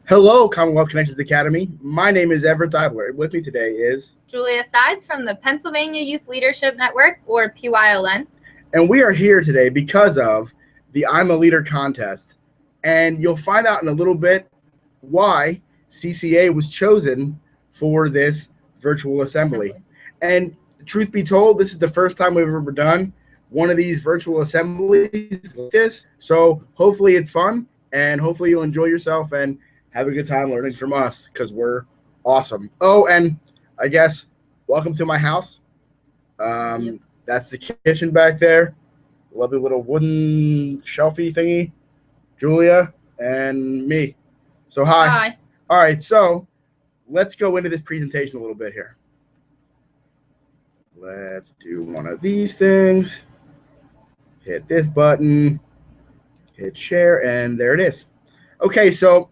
Hello, Commonwealth Connections Academy. My name is Everett Dibler. With me today is Julia Sides from the Pennsylvania Youth Leadership Network, or PYLN. And we are here today because of the I'm a Leader contest. And you'll find out in a little bit why CCA was chosen for this virtual assembly. And truth be told, this is the first time we've ever done one of these virtual assemblies like this. So hopefully it's fun, and hopefully you'll enjoy yourself and have a good time learning from us, because we're awesome. Oh, and I guess welcome to my house. That's the kitchen back there. Lovely little wooden shelfie thingy. Julia and me. So hi. Hi. All right, so let's go into this presentation a little bit here. Let's do one of these things. Hit this button. Hit share, and there it is. Okay, so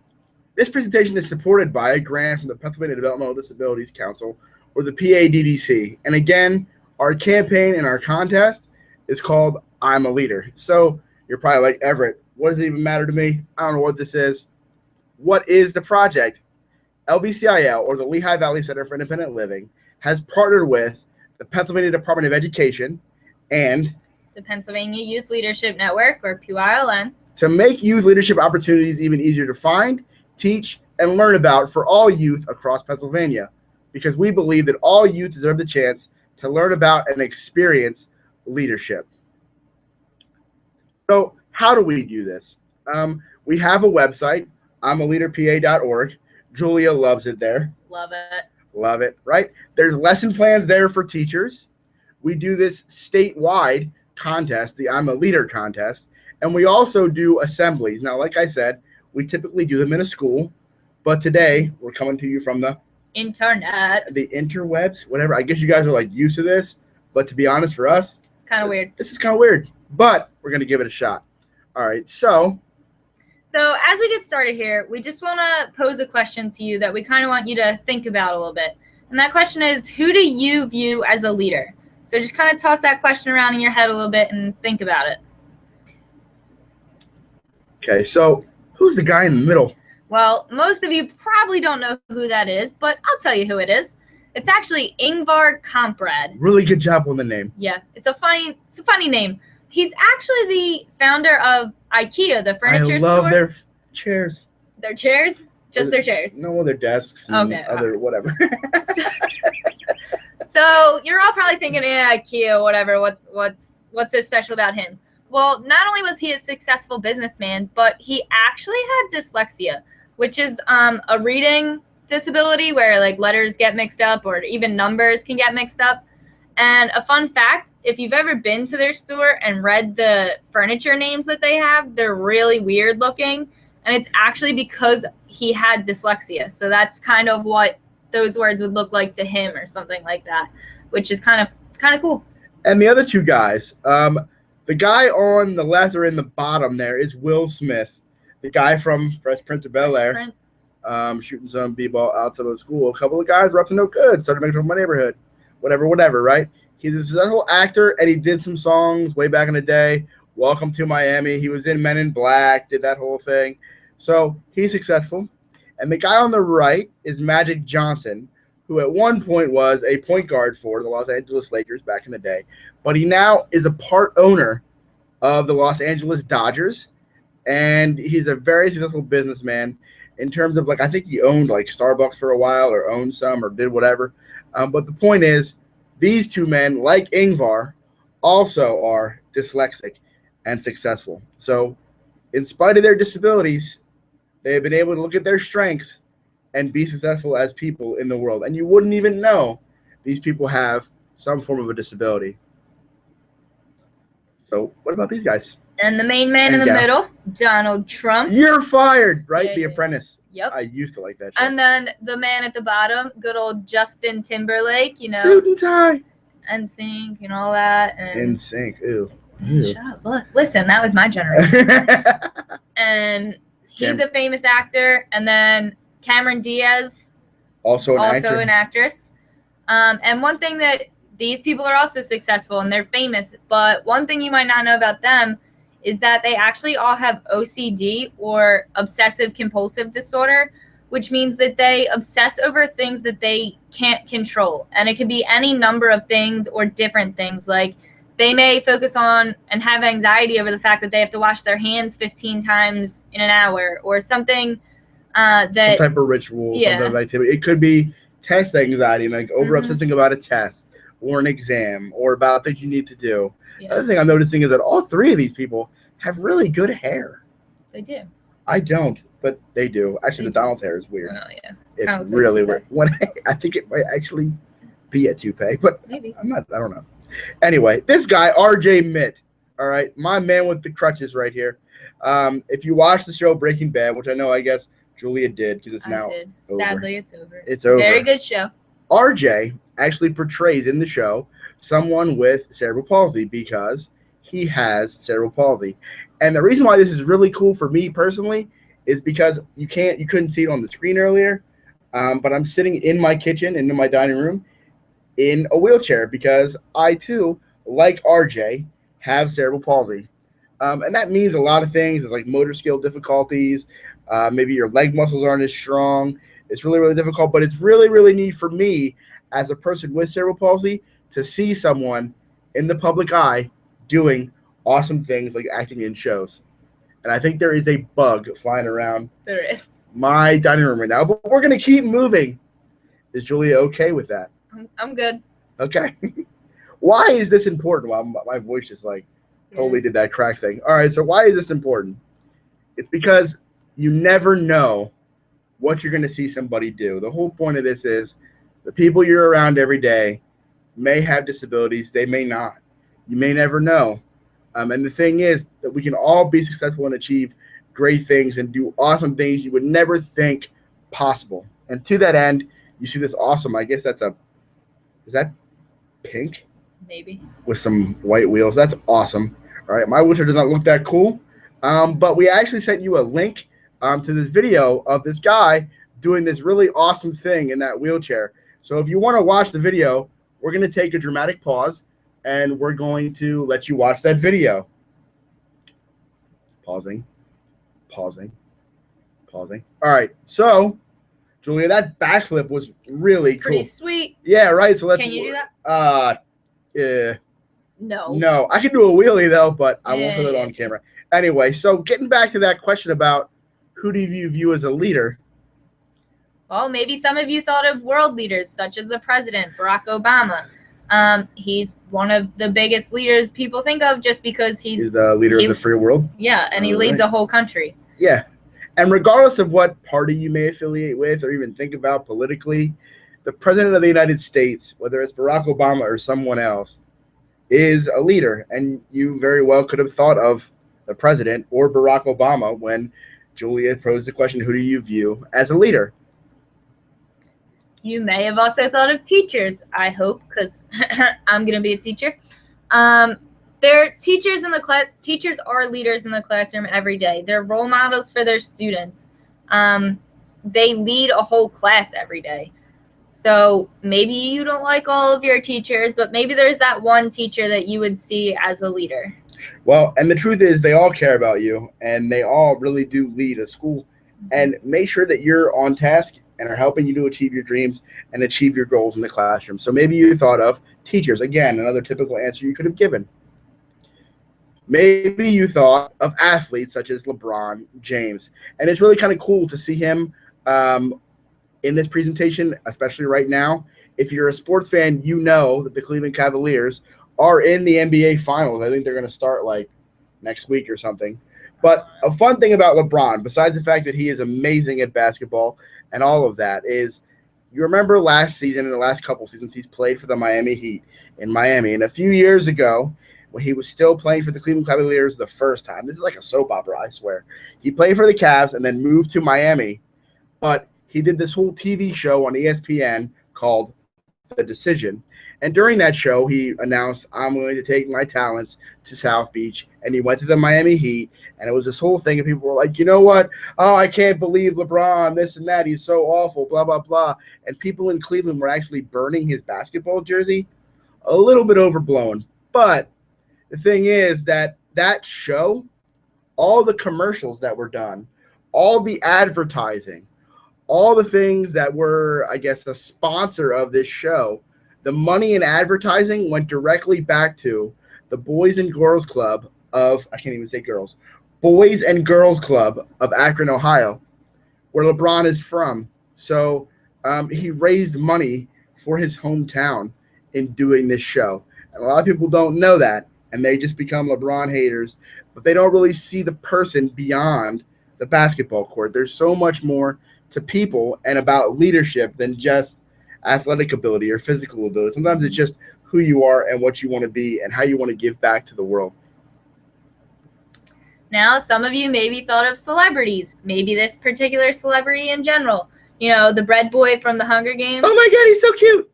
this presentation is supported by a grant from the Pennsylvania Developmental Disabilities Council, or the PADDC. And again, our campaign and our contest is called I'm a Leader. So you're probably like, Everett, what does it even matter to me? I don't know what this is. What is the project? LBCIL, or the Lehigh Valley Center for Independent Living, has partnered with the Pennsylvania Department of Education and the Pennsylvania Youth Leadership Network, or PYLN, to make youth leadership opportunities even easier to find, teach, and learn about for all youth across Pennsylvania, because we believe that all youth deserve the chance to learn about and experience leadership. So how do we do this? We have a website, imaleaderpa.org. Julia loves it there. Love it. Love it, right? There's lesson plans there for teachers. We do this statewide contest, the I'm a Leader contest, and we also do assemblies. Now, like I said, we typically do them in a school, but today we're coming to you from the internet, the interwebs, whatever. I guess you guys are like used to this, but to be honest, for us, it's kind of weird. This is kind of weird, but we're going to give it a shot. All right, so as we get started here, we just want to pose a question to you that we kind of want you to think about a little bit. And that question is, who do you view as a leader? So just kind of toss that question around in your head a little bit and think about it. Okay, so who's the guy in the middle? Well, most of you probably don't know who that is, but I'll tell you who it is. It's actually Ingvar Kamprad. Really good job on the name. Yeah, it's a funny name. He's actually the founder of IKEA, the furniture store. I love their chairs. Their chairs? Just their chairs? No, their desks and other whatever. So you're all probably thinking, IKEA, whatever. What's so special about him? Well, not only was he a successful businessman, but he actually had dyslexia, which is a reading disability where like letters get mixed up or even numbers can get mixed up. And a fun fact, if you've ever been to their store and read the furniture names that they have, they're really weird looking. And it's actually because he had dyslexia. So that's kind of what those words would look like to him or something like that, which is kind of cool. And the other two guys, the guy on the left or in the bottom there is Will Smith, the guy from Fresh Prince of Bel-Air, shooting some b-ball outside of the school. A couple of guys were up to no good, started making fun of my neighborhood, whatever, right? He's a successful actor, and he did some songs way back in the day. Welcome to Miami. He was in Men in Black, did that whole thing. So he's successful. And the guy on the right is Magic Johnson, who at one point was a point guard for the Los Angeles Lakers back in the day. But he now is a part owner of the Los Angeles Dodgers, and he's a very successful businessman in terms of, like, I think he owned, like, Starbucks for a while or owned some or did whatever. But the point is, these two men, like Ingvar, also are dyslexic and successful. So in spite of their disabilities, they have been able to look at their strengths and be successful as people in the world. And you wouldn't even know these people have some form of a disability. So what about these guys? And the main man in the middle, Donald Trump. You're fired, right? Yeah, The Apprentice. Yep. I used to like that show. And then the man at the bottom, good old Justin Timberlake, Suit and tie. NSYNC and all that. And NSYNC, ew. Shut up. Look, listen, that was my generation. And he's a famous actor. And then Cameron Diaz, also an actress. And one thing that these people are also successful and they're famous, but one thing you might not know about them is that they actually all have OCD, or obsessive compulsive disorder, which means that they obsess over things that they can't control. And it could be any number of things or different things. Like they may focus on and have anxiety over the fact that they have to wash their hands 15 times in an hour or something that some type of ritual, some type of activity. It could be test anxiety, like over obsessing about a test or an exam or about things you need to do. The other thing I'm noticing is that all three of these people have really good hair. They do. I don't, but they do. Actually, the Donald hair is weird. Oh, yeah. It's really weird. I think it might actually be a toupee, but maybe. I don't know. Anyway, this guy, RJ Mitt, all right, my man with the crutches right here. If you watch the show Breaking Bad, which I guess Julia did because it's now over. Sadly, it's over. It's over. Very good show. RJ actually portrays in the show someone with cerebral palsy because he has cerebral palsy. And the reason why this is really cool for me personally is because you couldn't see it on the screen earlier, but I'm sitting in my kitchen, in my dining room, in a wheelchair because I too, like RJ, have cerebral palsy. And that means a lot of things. It's like motor skill difficulties. Maybe your leg muscles aren't as strong. It's really, really difficult, but it's really, really neat for me as a person with cerebral palsy to see someone in the public eye doing awesome things like acting in shows. And I think there is a bug flying around my dining room right now, but we're going to keep moving. Is Julia okay with that? I'm good. Okay. Why is this important? Well, my voice just totally did that crack thing. All right, so why is this important? It's because you never know what you're going to see somebody do. The whole point of this is the people you're around every day may have disabilities. They may not. You may never know. And the thing is that we can all be successful and achieve great things and do awesome things you would never think possible. And to that end, you see this awesome, I guess that's is that pink? Maybe. With some white wheels. That's awesome. All right, my wheelchair does not look that cool. But we actually sent you a link to this video of this guy doing this really awesome thing in that wheelchair. So if you want to watch the video, we're going to take a dramatic pause, and we're going to let you watch that video. Pausing. All right, so Julia, that backflip was really cool. Pretty sweet. Yeah, right. So let's. Can you do that? Yeah. No. I can do a wheelie though, but I won't put it on camera. Anyway, so getting back to that question about who do you view as a leader? Well, maybe some of you thought of world leaders such as the president, Barack Obama. He's one of the biggest leaders people think of just because he's the leader of the free world. Yeah, and he leads a whole country. Yeah. And regardless of what party you may affiliate with or even think about politically, the president of the United States, whether it's Barack Obama or someone else, is a leader. And you very well could have thought of the president or Barack Obama when Julia posed the question, who do you view as a leader? You may have also thought of teachers, I hope, because I'm going to be a teacher. They're teachers in the class. Teachers are leaders in the classroom every day. They're role models for their students. They lead a whole class every day. So maybe you don't like all of your teachers, but maybe there's that one teacher that you would see as a leader. Well, and the truth is they all care about you, and they all really do lead a school. And make sure that you're on task and are helping you to achieve your dreams and achieve your goals in the classroom. So maybe you thought of teachers. Again, another typical answer you could have given. Maybe you thought of athletes such as LeBron James. And it's really kind of cool to see him in this presentation, especially right now. If you're a sports fan, you know that the Cleveland Cavaliers are in the NBA Finals. I think they're going to start next week or something. But a fun thing about LeBron, besides the fact that he is amazing at basketball and all of that, is you remember last season and the last couple seasons he's played for the Miami Heat in Miami. And a few years ago, when he was still playing for the Cleveland Cavaliers the first time, this is like a soap opera, I swear. He played for the Cavs and then moved to Miami. But he did this whole TV show on ESPN called The Decision. And during that show, he announced, I'm going to take my talents to South Beach. And he went to the Miami Heat. And it was this whole thing. And people were like, you know what? Oh, I can't believe LeBron, this and that. He's so awful, blah, blah, blah. And people in Cleveland were actually burning his basketball jersey. A little bit overblown. But the thing is that show, all the commercials that were done, all the advertising, all the things that were, I guess, a sponsor of this show, the money in advertising went directly back to the Boys and Girls Club of, I can't even say girls, Boys and Girls Club of Akron, Ohio, where LeBron is from. So he raised money for his hometown in doing this show. And a lot of people don't know that, and they just become LeBron haters, but they don't really see the person beyond the basketball court. There's so much more to people and about leadership than just athletic ability or physical ability. Sometimes it's just who you are and what you want to be and how you want to give back to the world. Now, some of you maybe thought of celebrities, maybe this particular celebrity in general. You know, the bread boy from the Hunger Games. Oh my God, he's so cute.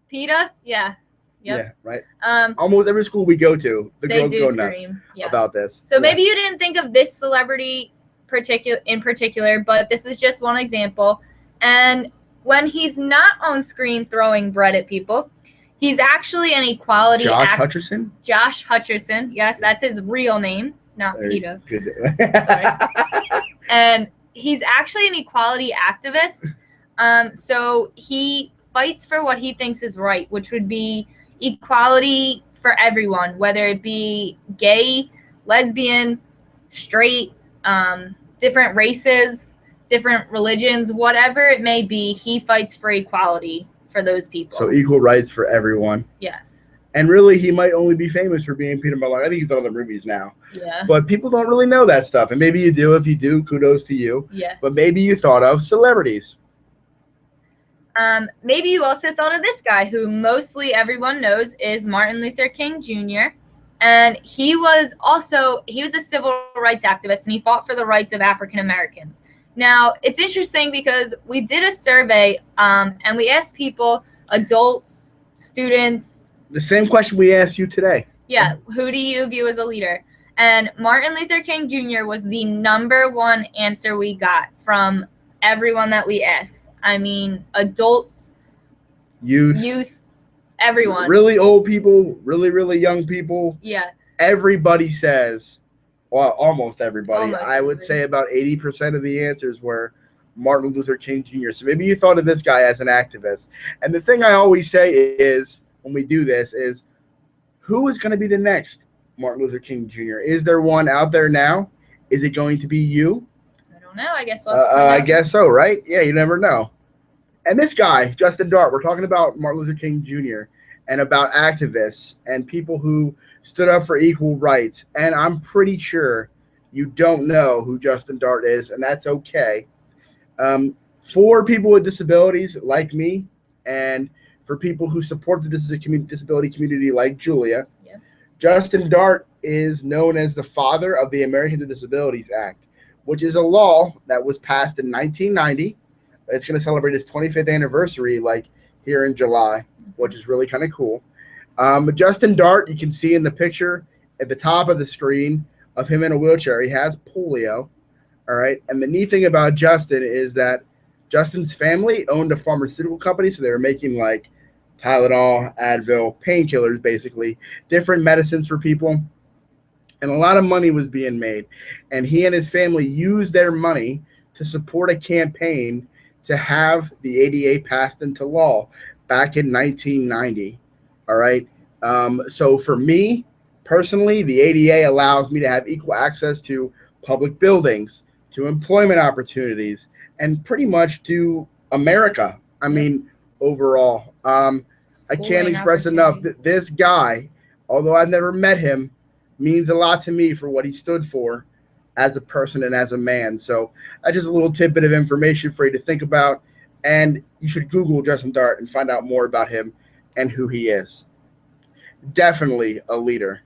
PETA? Yeah. Yep. Yeah, right. Almost every school we go to, the girls go nuts about this. So maybe you didn't think of this celebrity in particular, but this is just one example. And when he's not on screen throwing bread at people, he's actually an equality Josh Hutcherson? Josh Hutcherson. Yes, that's his real name, not PETA. Good. And he's actually an equality activist. So he fights for what he thinks is right, which would be equality for everyone, whether it be gay, lesbian, straight, different races, different religions, whatever it may be, he fights for equality for those people. So equal rights for everyone. Yes. And really, he might only be famous for being Peter Mullen. I think he's done other movies now. Yeah. But people don't really know that stuff. And maybe you do. If you do, kudos to you. Yeah. But maybe you thought of celebrities. Maybe you also thought of this guy who mostly everyone knows is Martin Luther King Jr. And he was a civil rights activist, and he fought for the rights of African Americans. Now, it's interesting because we did a survey, and we asked people, adults, students. The same question we asked you today. Yeah, who do you view as a leader? And Martin Luther King Jr. was the #1 answer we got from everyone that we asked. I mean, adults, youth, everyone. Really old people, really, really young people. Yeah. Everybody says, well, almost everybody. I would say about 80% of the answers were Martin Luther King Jr. So maybe you thought of this guy as an activist. And the thing I always say is, when we do this, is who is going to be the next Martin Luther King Jr.? Is there one out there now? Is it going to be you? No, I guess I guess so, right? Yeah, you never know. And this guy, Justin Dart, we're talking about Martin Luther King Jr. and about activists and people who stood up for equal rights. And I'm pretty sure you don't know who Justin Dart is, and that's okay. For people with disabilities like me, and for people who support the disability community like Julia, Justin Dart is known as the father of the Americans with Disabilities Act, which is a law that was passed in 1990. It's going to celebrate its 25th anniversary, like here in July, which is really kind of cool. Justin Dart, you can see in the picture at the top of the screen of him in a wheelchair. He has polio, all right? And the neat thing about Justin is that Justin's family owned a pharmaceutical company, so they were making like Tylenol, Advil, painkillers, basically, different medicines for people. And a lot of money was being made. And he and his family used their money to support a campaign to have the ADA passed into law back in 1990. All right. So for me personally, the ADA allows me to have equal access to public buildings, to employment opportunities, and pretty much to America. I mean, overall, I can't express enough that this guy, although I've never met him, means a lot to me for what he stood for as a person and as a man. So that's just a little tidbit of information for you to think about. And you should Google Justin Dart and find out more about him and who he is. Definitely a leader.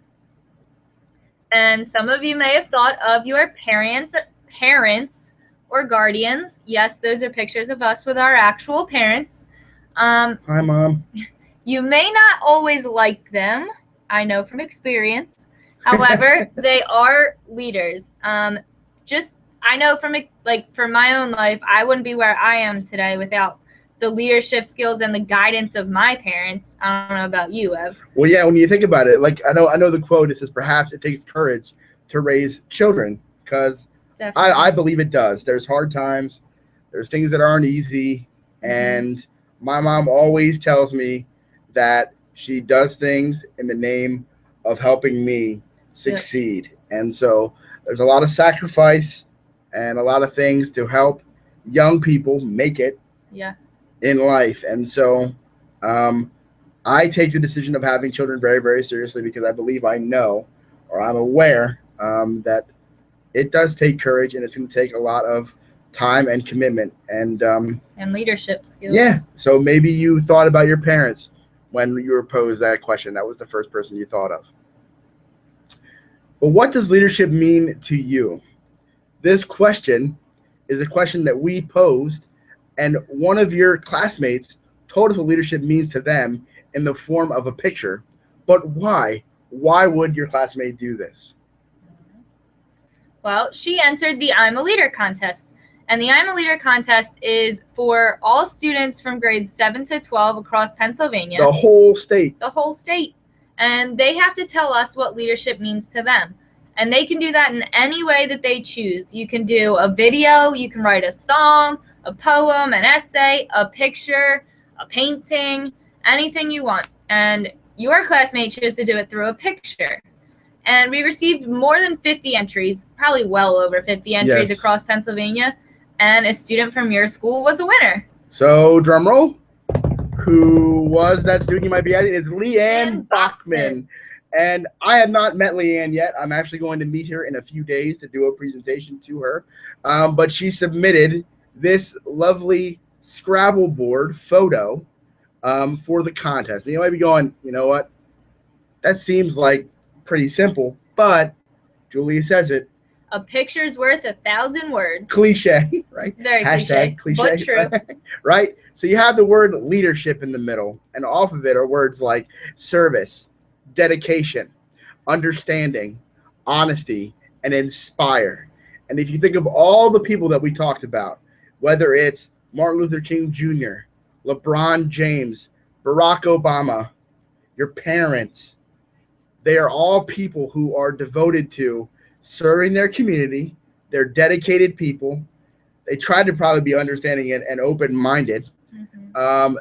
And some of you may have thought of your parents or guardians. Yes, those are pictures of us with our actual parents. Hi, Mom. You may not always like them. I know from experience. However, they are leaders. I know from my own life, I wouldn't be where I am today without the leadership skills and the guidance of my parents. I don't know about you, Ev. Well, yeah, when you think about it, like I know the quote, it says, perhaps it takes courage to raise children, because I believe it does. There's hard times. There's things that aren't easy. And my mom always tells me that she does things in the name of helping me succeed. And so there's a lot of sacrifice and a lot of things to help young people make it in life. And so I take the decision of having children very, very seriously because I believe I know, or I'm aware that it does take courage, and it's going to take a lot of time and commitment and leadership skills. Yeah. So maybe you thought about your parents when you were posed that question. That was the first person you thought of. But what does leadership mean to you? This question is a question that we posed, and one of your classmates told us what leadership means to them in the form of a picture. But why? Why would your classmate do this? Well, she entered the I'm a Leader contest. And the I'm a Leader contest is for all students from grades 7 to 12 across Pennsylvania. The whole state. The whole state. And they have to tell us what leadership means to them. And they can do that in any way that they choose. You can do a video, you can write a song, a poem, an essay, a picture, a painting, anything you want. And your classmate chose to do it through a picture. And we received more than 50 entries, probably well over 50 entries across Pennsylvania. And a student from your school was a winner. So, drum roll. Who was that student you might be adding? It's Leanne Bachman. And I have not met Leanne yet. I'm actually going to meet her in a few days to do a presentation to her. But she submitted this lovely Scrabble board photo for the contest. And you might be going, you know what? That seems like pretty simple. But Julia says it. A picture's worth 1,000 words. Cliche, right? Very Hashtag cliche. But true. Right? So you have the word leadership in the middle, and off of it are words like service, dedication, understanding, honesty, and inspire. And if you think of all the people that we talked about, whether it's Martin Luther King Jr., LeBron James, Barack Obama, your parents, they are all people who are devoted to serving their community. They're dedicated people. They try to probably be understanding and open-minded.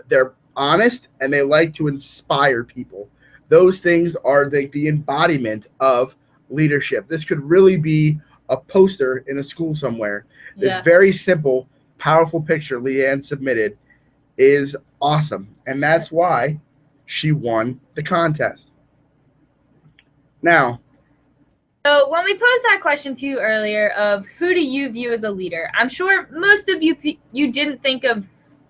They're honest, and they like to inspire people. Those things are the embodiment of leadership. This could really be a poster in a school somewhere. This very simple, powerful picture Leanne submitted is awesome, and that's why she won the contest. Now, so when we posed that question to you earlier of who do you view as a leader, I'm sure most of you didn't think of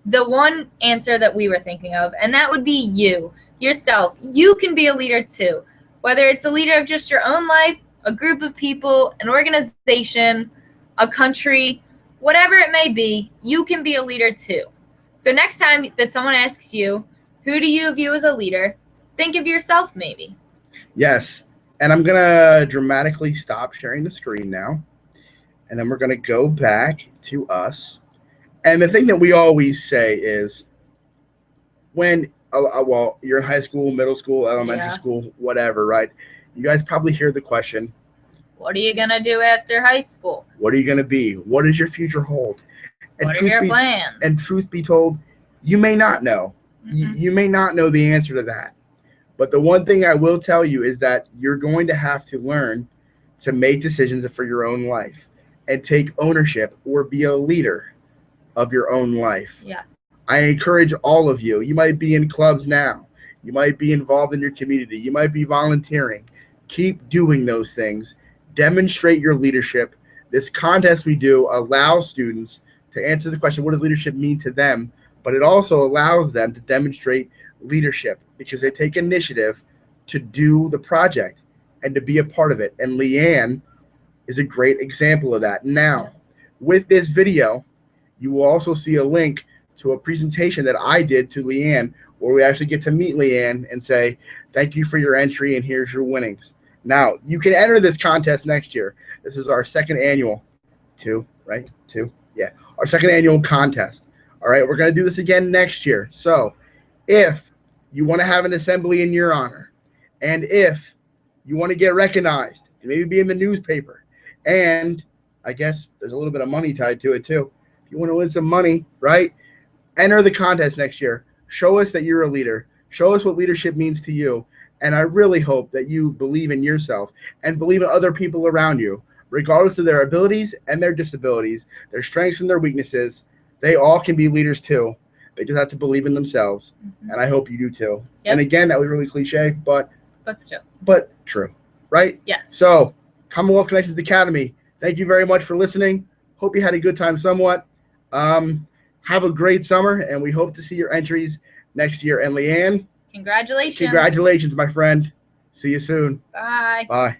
the one answer that we were thinking of, and that would be you, yourself. You can be a leader too, whether it's a leader of just your own life, a group of people, an organization, a country, whatever it may be, you can be a leader too. So next time that someone asks you, who do you view as a leader, think of yourself maybe. Yes. And I'm going to dramatically stop sharing the screen now. And then we're going to go back to us. And the thing that we always say is when, well, you're in high school, middle school, elementary school, whatever, right? You guys probably hear the question, what are you going to do after high school? What are you going to be? What does your future hold? And what are your plans? And truth be told, you may not know. You may not know the answer to that. But the one thing I will tell you is that you're going to have to learn to make decisions for your own life and take ownership or be a leader of your own life. Yeah. I encourage all of you. You might be in clubs now. You might be involved in your community. You might be volunteering. Keep doing those things. Demonstrate your leadership. This contest we do allows students to answer the question, what does leadership mean to them? But it also allows them to demonstrate leadership because they take initiative to do the project and to be a part of it. And Leanne is a great example of that. Now, with this video, you will also see a link to a presentation that I did to Leanne where we actually get to meet Leanne and say, thank you for your entry and here's your winnings. Now, you can enter this contest next year. This is our second annual, our second annual contest. All right, we're going to do this again next year. So if you want to have an assembly in your honor, and if you want to get recognized, and maybe be in the newspaper, and I guess there's a little bit of money tied to it too. If You want to win some money, right? Enter the contest next year. Show us that you're a leader. Show us what leadership means to you. And I really hope that you believe in yourself and believe in other people around you, regardless of their abilities and their disabilities, their strengths and their weaknesses. They all can be leaders too. They just have to believe in themselves. Mm-hmm. And I hope you do too. Yep. And again, that was really cliche, but true, right? Yes. So, Commonwealth Connections Academy, thank you very much for listening. Hope you had a good time somewhat. Have a great summer, and we hope to see your entries next year. And Leanne, congratulations. Congratulations, my friend. See you soon. Bye. Bye.